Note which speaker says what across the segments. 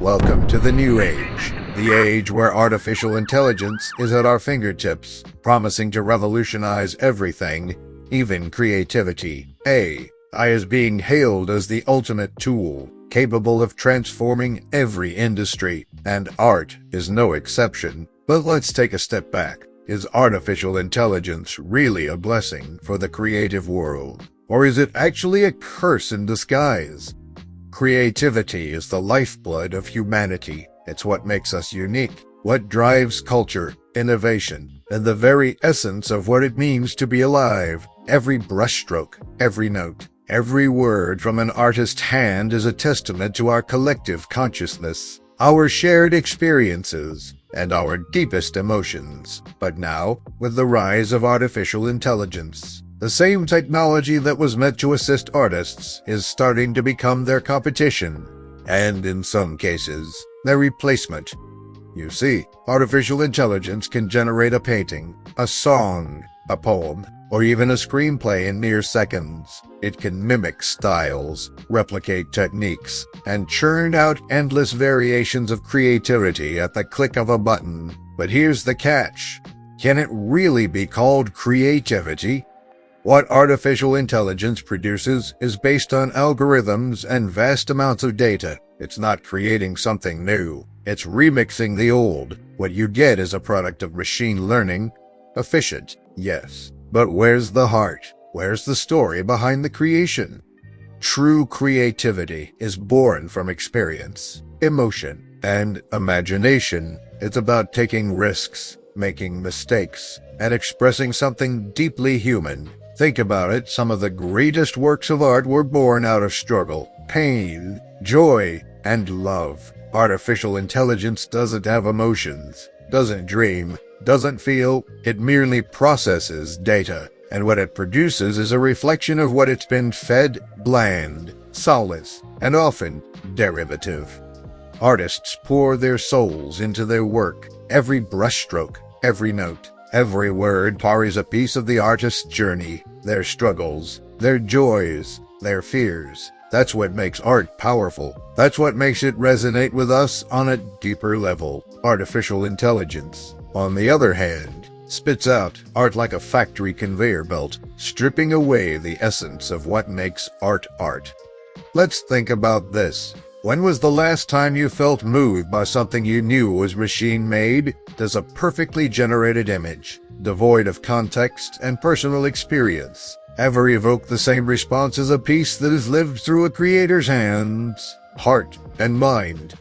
Speaker 1: Welcome to the new age, the age where artificial intelligence is at our fingertips, promising to revolutionize everything, even creativity. AI is being hailed as the ultimate tool, capable of transforming every industry, and art is no exception. But let's take a step back. Is artificial intelligence really a blessing for the creative world? Or is it actually a curse in disguise? Creativity is the lifeblood of humanity. It's what makes us unique, what drives culture, innovation, and the very essence of what it means to be alive. Every brushstroke, every note, every word from an artist's hand is a testament to our collective consciousness, our shared experiences, and our deepest emotions. But now, with the rise of artificial intelligence, the same technology that was meant to assist artists is starting to become their competition, and in some cases, their replacement. You see, artificial intelligence can generate a painting, a song, a poem, or even a screenplay in mere seconds. It can mimic styles, replicate techniques, and churn out endless variations of creativity at the click of a button. But here's the catch. Can it really be called creativity? What artificial intelligence produces is based on algorithms and vast amounts of data. It's not creating something new. It's remixing the old. What you get is a product of machine learning. Efficient, yes. But where's the heart? Where's the story behind the creation? True creativity is born from experience, emotion, and imagination. It's about taking risks, making mistakes, and expressing something deeply human. Think about it, some of the greatest works of art were born out of struggle, pain, joy, and love. Artificial intelligence doesn't have emotions, doesn't dream, doesn't feel. It merely processes data, and what it produces is a reflection of what it's been fed: bland, soulless, and often derivative. Artists pour their souls into their work. Every brushstroke, every note, every word carries a piece of the artist's journey, their struggles, their joys, their fears. That's what makes art powerful. That's what makes it resonate with us on a deeper level. Artificial intelligence, on the other hand, spits out art like a factory conveyor belt, stripping away the essence of what makes art art. Let's think about this. When was the last time you felt moved by something you knew was machine-made? Does a perfectly generated image, devoid of context and personal experience, ever evoke the same response as a piece that has lived through a creator's hands, heart, and mind?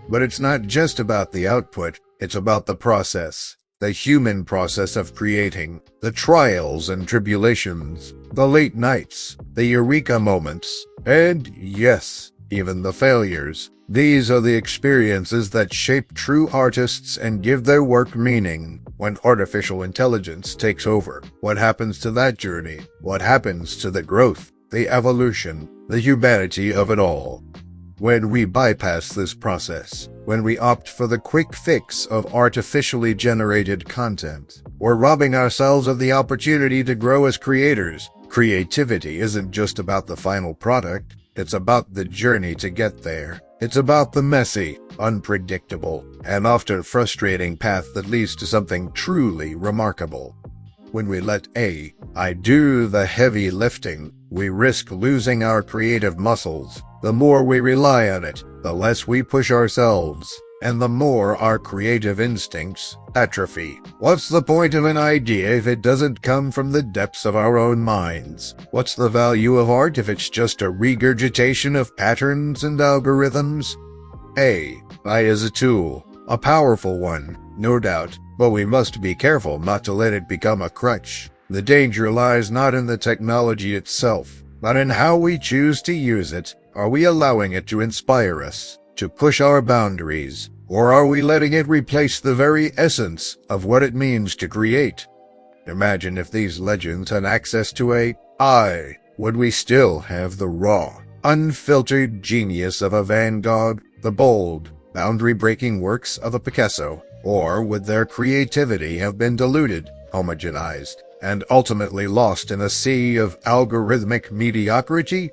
Speaker 1: But it's not just about the output, it's about the process. The human process of creating, the trials and tribulations, the late nights, the eureka moments, and yes, even the failures. These are the experiences that shape true artists and give their work meaning. When artificial intelligence takes over, what happens to that journey? What happens to the growth, the evolution, the humanity of it all? When we bypass this process, when we opt for the quick fix of artificially generated content, we're robbing ourselves of the opportunity to grow as creators. Creativity isn't just about the final product, it's about the journey to get there. It's about the messy, unpredictable, and often frustrating path that leads to something truly remarkable. When we let AI do the heavy lifting, we risk losing our creative muscles. The more we rely on it, the less we push ourselves, and the more our creative instincts atrophy. What's the point of an idea if it doesn't come from the depths of our own minds? What's the value of art if it's just a regurgitation of patterns and algorithms? AI is a tool, a powerful one, no doubt, but we must be careful not to let it become a crutch. The danger lies not in the technology itself, but in how we choose to use it. Are we allowing it to inspire us, to push our boundaries, or are we letting it replace the very essence of what it means to create? Imagine if these legends had access to AI. Would we still have the raw, unfiltered genius of a Van Gogh, the bold, boundary-breaking works of a Picasso, or would their creativity have been diluted, homogenized, and ultimately lost in a sea of algorithmic mediocrity?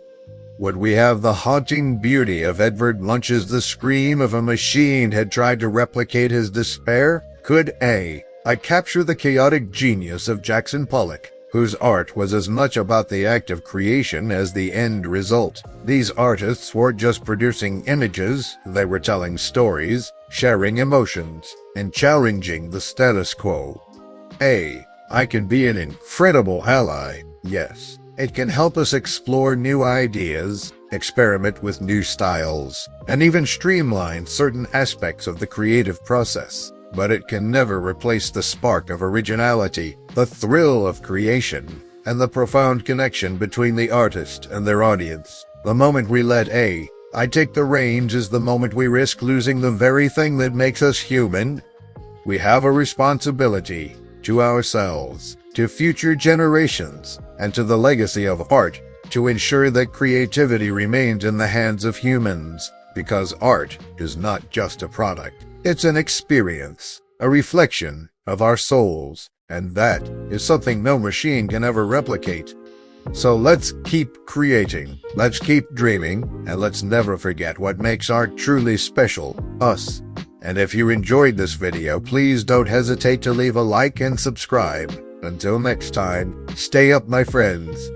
Speaker 1: Would we have the haunting beauty of Edvard Munch's The Scream if a machine had tried to replicate his despair? Could A. I capture the chaotic genius of Jackson Pollock, whose art was as much about the act of creation as the end result? These artists weren't just producing images, they were telling stories, sharing emotions, and challenging the status quo. A. I can be an incredible ally. Yes, it can help us explore new ideas, experiment with new styles, and even streamline certain aspects of the creative process. But it can never replace the spark of originality, the thrill of creation, and the profound connection between the artist and their audience. The moment we let A. I take the reins is the moment we risk losing the very thing that makes us human. We have a responsibility to ourselves, to future generations, and to the legacy of art to ensure that creativity remains in the hands of humans, because art is not just a product. It's an experience, a reflection of our souls, and that is something no machine can ever replicate. So let's keep creating, let's keep dreaming, and let's never forget what makes art truly special, us. And if you enjoyed this video, please don't hesitate to leave a like and subscribe. Until next time, stay up, my friends.